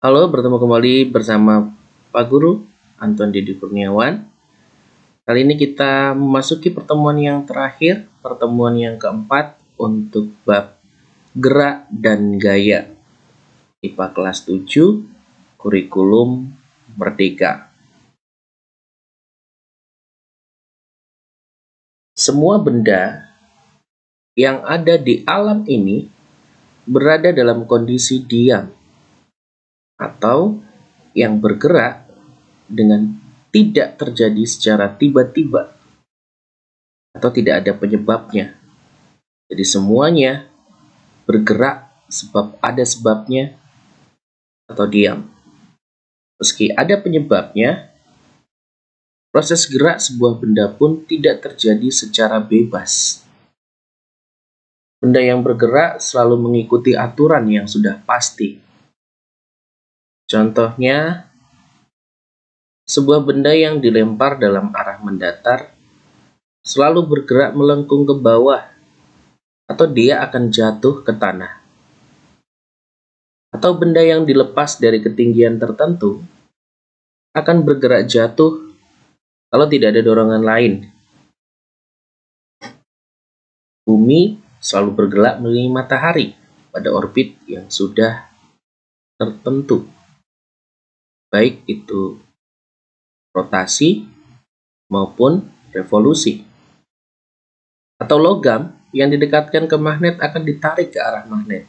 Halo, bertemu kembali bersama Pak Guru Anton Didi Kurniawan. Kali ini kita memasuki pertemuan yang terakhir, pertemuan yang keempat untuk bab gerak dan gaya. IPA kelas 7, kurikulum merdeka. Semua benda yang ada di alam ini berada dalam kondisi diam atau yang bergerak dengan tidak terjadi secara tiba-tiba atau tidak ada penyebabnya. Jadi semuanya bergerak sebab ada sebabnya atau diam. Meski ada penyebabnya, proses gerak sebuah benda pun tidak terjadi secara bebas. Benda yang bergerak selalu mengikuti aturan yang sudah pasti. Contohnya, sebuah benda yang dilempar dalam arah mendatar selalu bergerak melengkung ke bawah atau dia akan jatuh ke tanah. Atau benda yang dilepas dari ketinggian tertentu akan bergerak jatuh kalau tidak ada dorongan lain. Bumi selalu bergerak mengelilingi matahari pada orbit yang sudah tertentu, baik itu rotasi maupun revolusi. Atau logam yang didekatkan ke magnet akan ditarik ke arah magnet.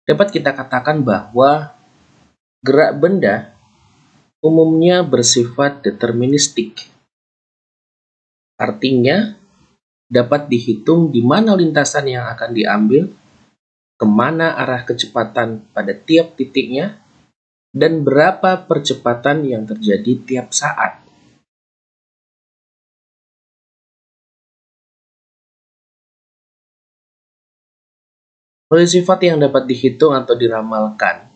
Dapat kita katakan bahwa gerak benda umumnya bersifat deterministik. Artinya, dapat dihitung di mana lintasan yang akan diambil, kemana arah kecepatan pada tiap titiknya, dan berapa percepatan yang terjadi tiap saat. Oleh sifat yang dapat dihitung atau diramalkan,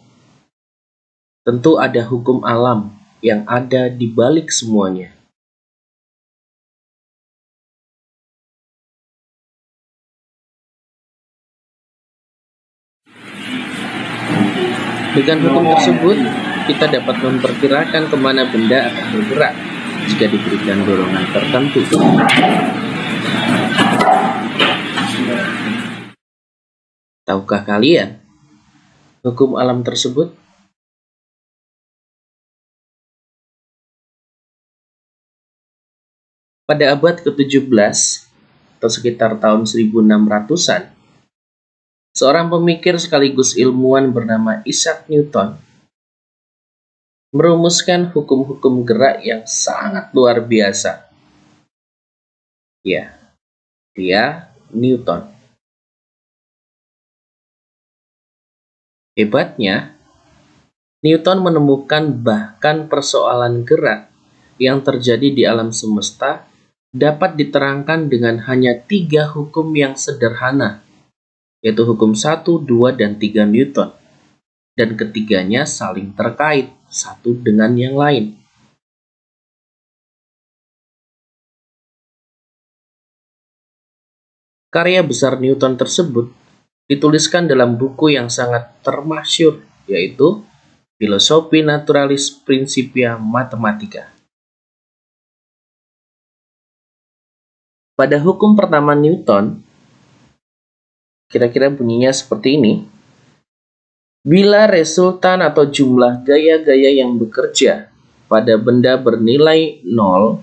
tentu ada hukum alam yang ada di balik semuanya. Dengan hukum tersebut, kita dapat memperkirakan kemana benda akan bergerak jika diberikan dorongan tertentu. Tahukah kalian hukum alam tersebut? Pada abad ke-17 atau sekitar tahun 1600-an, seorang pemikir sekaligus ilmuwan bernama Isaac Newton merumuskan hukum-hukum gerak yang sangat luar biasa. Ya, dia Newton. Hebatnya, Newton menemukan bahkan persoalan gerak yang terjadi di alam semesta dapat diterangkan dengan hanya 3 hukum yang sederhana, yaitu hukum 1, 2, dan 3 Newton. Dan ketiganya saling terkait satu dengan yang lain. Karya besar Newton tersebut dituliskan dalam buku yang sangat termasyhur, yaitu Philosophiae Naturalis Principia Mathematica. Pada hukum pertama Newton, kira-kira bunyinya seperti ini. Bila resultan atau jumlah gaya-gaya yang bekerja pada benda bernilai 0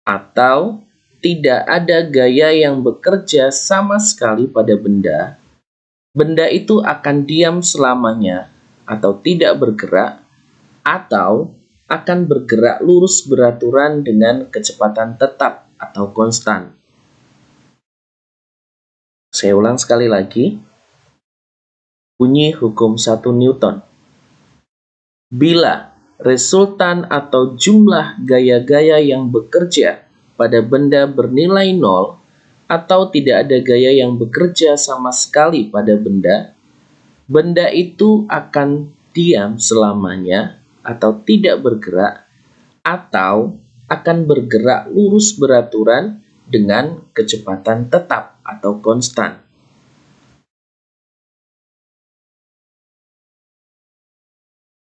atau tidak ada gaya yang bekerja sama sekali pada benda, benda itu akan diam selamanya atau tidak bergerak atau akan bergerak lurus beraturan dengan kecepatan tetap atau konstan. Saya ulang sekali lagi. Bunyi hukum 1 Newton. Bila resultan atau jumlah gaya-gaya yang bekerja pada benda bernilai 0 atau tidak ada gaya yang bekerja sama sekali pada benda, benda itu akan diam selamanya atau tidak bergerak atau akan bergerak lurus beraturan dengan kecepatan tetap atau konstan.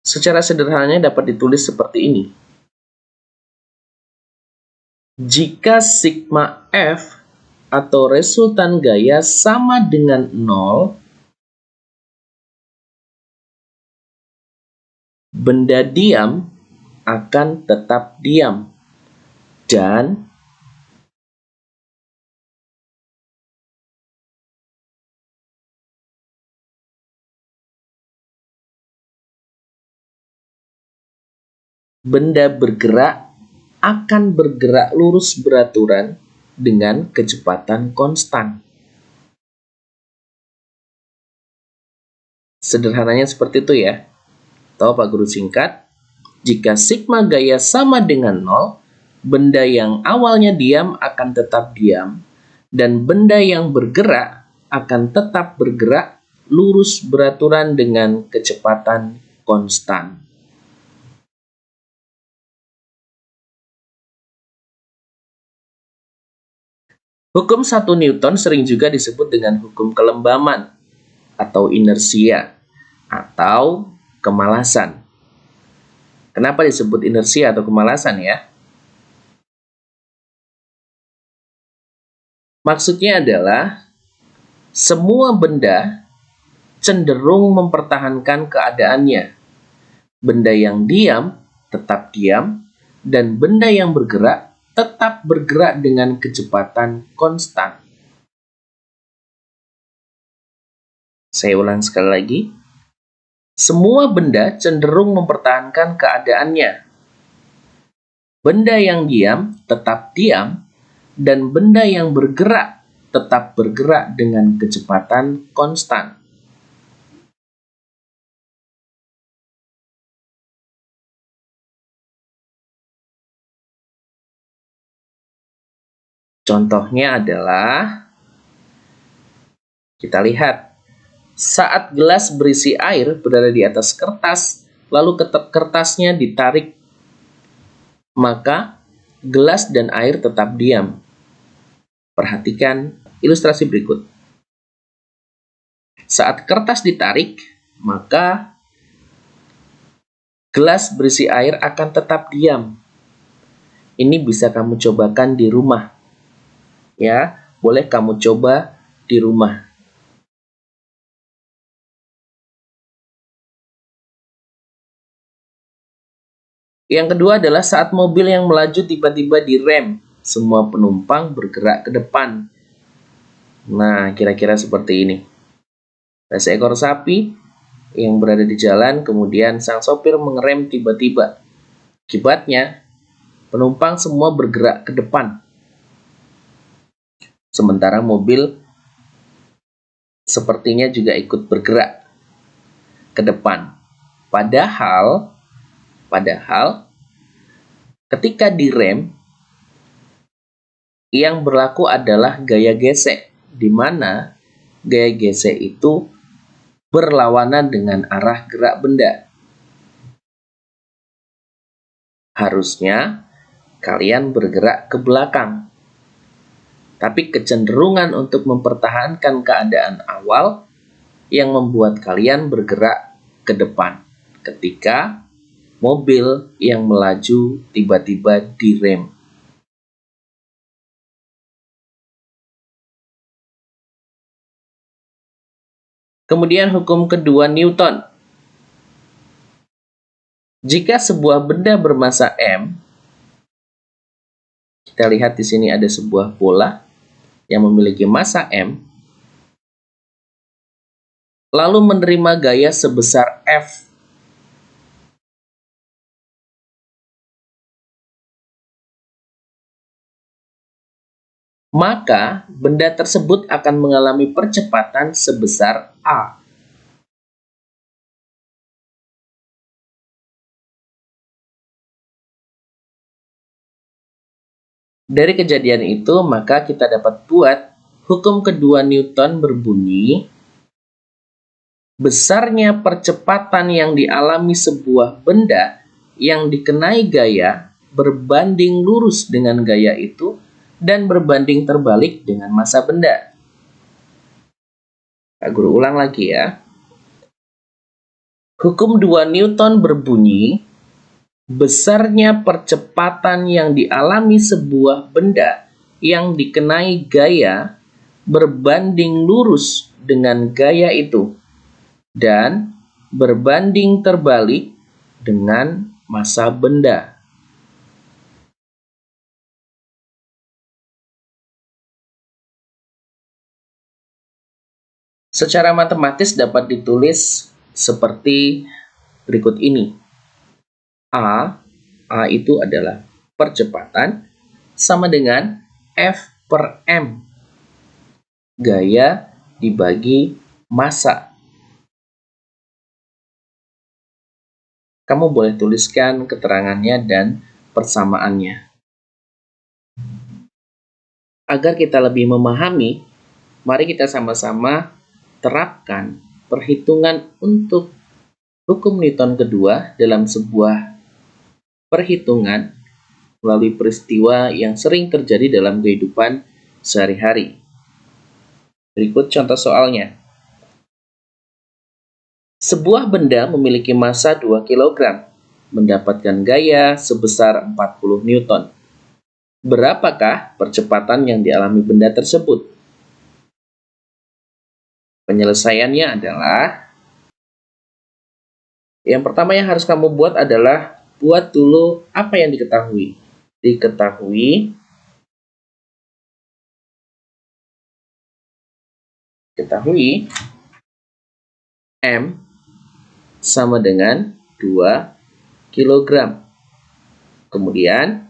Secara sederhananya dapat ditulis seperti ini. Jika sigma F atau resultan gaya sama dengan 0, benda diam akan tetap diam, dan benda bergerak akan bergerak lurus beraturan dengan kecepatan konstan. Sederhananya seperti itu ya. Atau Pak Guru singkat, jika sigma gaya sama dengan 0, benda yang awalnya diam akan tetap diam, dan benda yang bergerak akan tetap bergerak lurus beraturan dengan kecepatan konstan. Hukum 1 Newton sering juga disebut dengan hukum kelembaman atau inersia atau kemalasan. Kenapa disebut inersia atau kemalasan ya? Maksudnya adalah semua benda cenderung mempertahankan keadaannya. Benda yang diam tetap diam, dan benda yang bergerak tetap bergerak dengan kecepatan konstan. Saya ulang sekali lagi. Semua benda cenderung mempertahankan keadaannya. Benda yang diam tetap diam, dan benda yang bergerak tetap bergerak dengan kecepatan konstan. Contohnya adalah, kita lihat, saat gelas berisi air berada di atas kertas, lalu kertasnya ditarik, maka gelas dan air tetap diam. Perhatikan ilustrasi berikut. Saat kertas ditarik, maka gelas berisi air akan tetap diam. Ini bisa kamu cobakan di rumah. Ya, boleh kamu coba di rumah. Yang kedua adalah saat mobil yang melaju tiba-tiba direm, semua penumpang bergerak ke depan. Nah, kira-kira seperti ini. Ada seekor sapi yang berada di jalan, kemudian sang sopir mengerem tiba-tiba. Akibatnya, penumpang semua bergerak ke depan. Sementara mobil sepertinya juga ikut bergerak ke depan. Padahal ketika direm, yang berlaku adalah gaya gesek, di mana gaya gesek itu berlawanan dengan arah gerak benda. Harusnya kalian bergerak ke belakang, tapi kecenderungan untuk mempertahankan keadaan awal yang membuat kalian bergerak ke depan ketika mobil yang melaju tiba-tiba direm. Kemudian hukum kedua Newton. Jika sebuah benda bermassa M, kita lihat di sini ada sebuah bola yang memiliki massa M, lalu menerima gaya sebesar F. Maka benda tersebut akan mengalami percepatan sebesar A. Dari kejadian itu, maka kita dapat buat hukum kedua Newton berbunyi, besarnya percepatan yang dialami sebuah benda yang dikenai gaya berbanding lurus dengan gaya itu dan berbanding terbalik dengan massa benda. Pak Guru ulang lagi ya. Hukum 2 Newton berbunyi, besarnya percepatan yang dialami sebuah benda yang dikenai gaya berbanding lurus dengan gaya itu dan berbanding terbalik dengan massa benda. Secara matematis dapat ditulis seperti berikut ini. A itu adalah percepatan sama dengan F per M. Gaya dibagi massa. Kamu boleh tuliskan keterangannya dan persamaannya. Agar kita lebih memahami, mari kita sama-sama terapkan perhitungan untuk hukum Newton kedua dalam sebuah perhitungan melalui peristiwa yang sering terjadi dalam kehidupan sehari-hari. Berikut contoh soalnya. Sebuah benda memiliki massa 2 kg, mendapatkan gaya sebesar 40 Newton. Berapakah percepatan yang dialami benda tersebut? Penyelesaiannya adalah, yang pertama yang harus kamu buat adalah buat dulu apa yang diketahui. Ketahui M sama dengan 2 kg. Kemudian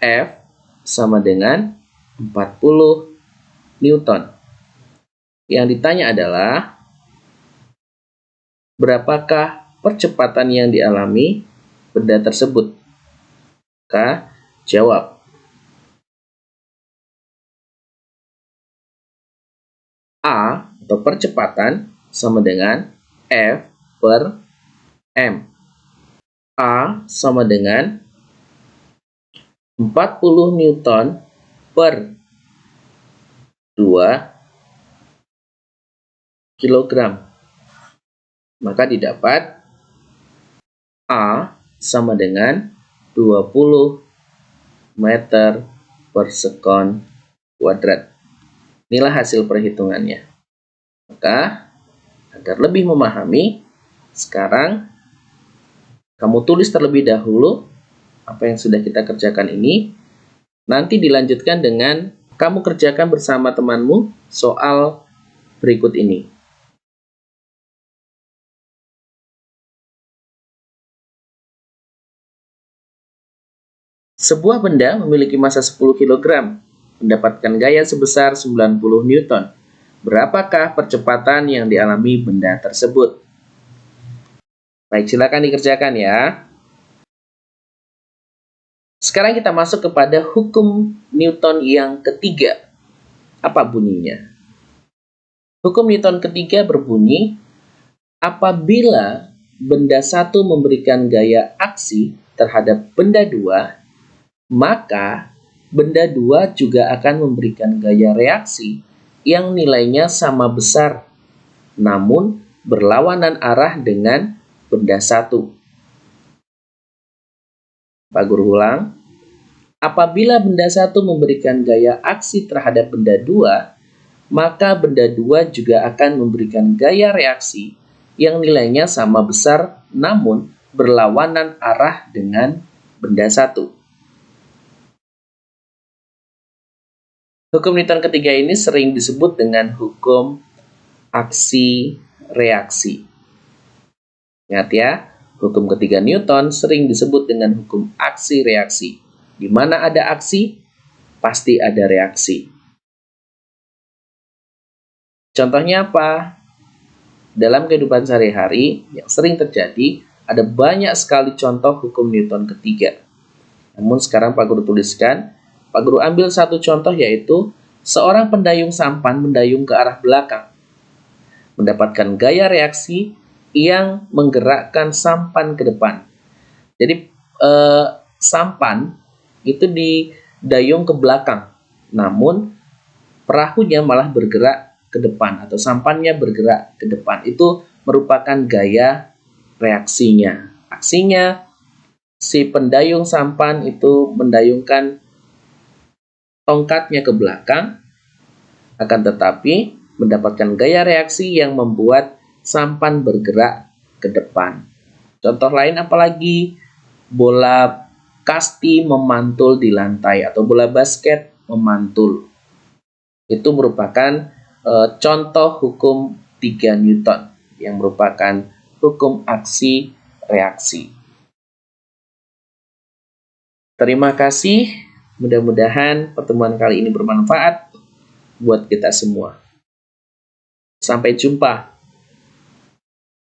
F sama dengan 40 Newton. Yang ditanya adalah, berapakah percepatan yang dialami benda tersebut? Maka jawab. A atau percepatan sama dengan F per M. A sama dengan 40 Newton per 2 kilogram. Maka didapat A sama dengan 20 meter per sekon kuadrat. Inilah hasil perhitungannya. Maka agar lebih memahami, sekarang kamu tulis terlebih dahulu apa yang sudah kita kerjakan ini. Nanti dilanjutkan dengan kamu kerjakan bersama temanmu soal berikut ini. Sebuah benda memiliki massa 10 kg, mendapatkan gaya sebesar 90 Newton. Berapakah percepatan yang dialami benda tersebut? Baik, silakan dikerjakan ya. Sekarang kita masuk kepada hukum Newton yang ketiga. Apa bunyinya? Hukum Newton ketiga berbunyi, apabila benda satu memberikan gaya aksi terhadap benda dua, maka benda 2 juga akan memberikan gaya reaksi yang nilainya sama besar, namun berlawanan arah dengan benda 1. Pak Guru ulang. Apabila benda 1 memberikan gaya aksi terhadap benda 2, maka benda 2 juga akan memberikan gaya reaksi yang nilainya sama besar, namun berlawanan arah dengan benda 1. Hukum Newton ketiga ini sering disebut dengan hukum aksi-reaksi. Ingat ya, hukum ketiga Newton sering disebut dengan hukum aksi-reaksi. Di mana ada aksi, pasti ada reaksi. Contohnya apa? Dalam kehidupan sehari-hari yang sering terjadi, ada banyak sekali contoh hukum Newton ketiga. Namun sekarang Pak Guru tuliskan, Pak Guru ambil satu contoh, yaitu seorang pendayung sampan mendayung ke arah belakang, mendapatkan gaya reaksi yang menggerakkan sampan ke depan. Jadi sampan itu didayung ke belakang, namun perahunya malah bergerak ke depan atau sampannya bergerak ke depan. Itu merupakan gaya reaksinya. Aksinya, si pendayung sampan itu mendayungkan tongkatnya ke belakang, akan tetapi mendapatkan gaya reaksi yang membuat sampan bergerak ke depan. Contoh lain apalagi bola kasti memantul di lantai atau bola basket memantul. Itu merupakan contoh hukum 3 Newton yang merupakan hukum aksi reaksi. Terima kasih. Mudah-mudahan pertemuan kali ini bermanfaat buat kita semua. Sampai jumpa.